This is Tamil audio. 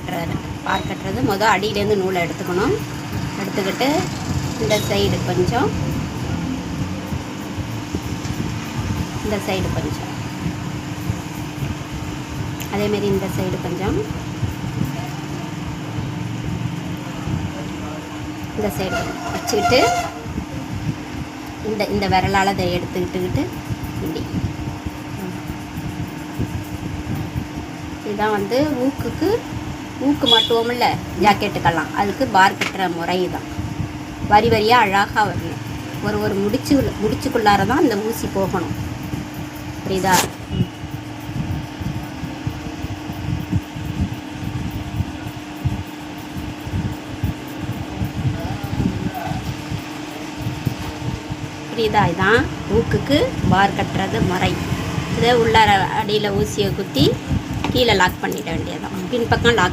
கட்டுறது மொதல் அடியிலேருந்து நூலை எடுத்துக்கணும். எடுத்துக்கிட்டு இந்த சைடு கொஞ்சம் அதேமாரி இந்த சைடு கொஞ்சம் இந்த சைடு வச்சுக்கிட்டு இந்த விரலால் அதை எடுத்துக்கிட்டுக்கிட்டு இப்படி இதுதான் வந்து ஊக்கு மட்டுவோம்ல ஜாக்கெட்டுக்கெல்லாம் அதுக்கு பார் கட்டுற முறை தான். வரி வரியாக அழகாக வரணும். ஒரு முடிச்சுக்குள்ளார தான் இந்த ஊசி போகணும். புரியுதா? இதுதான் ஊக்குக்கு பார் கட்டுறது முறை. இதை உள்ளார அடியில் ஊசியை குத்தி கீழே லாக் பண்ணிட வேண்டியதான். பின்பக்கம் லாக்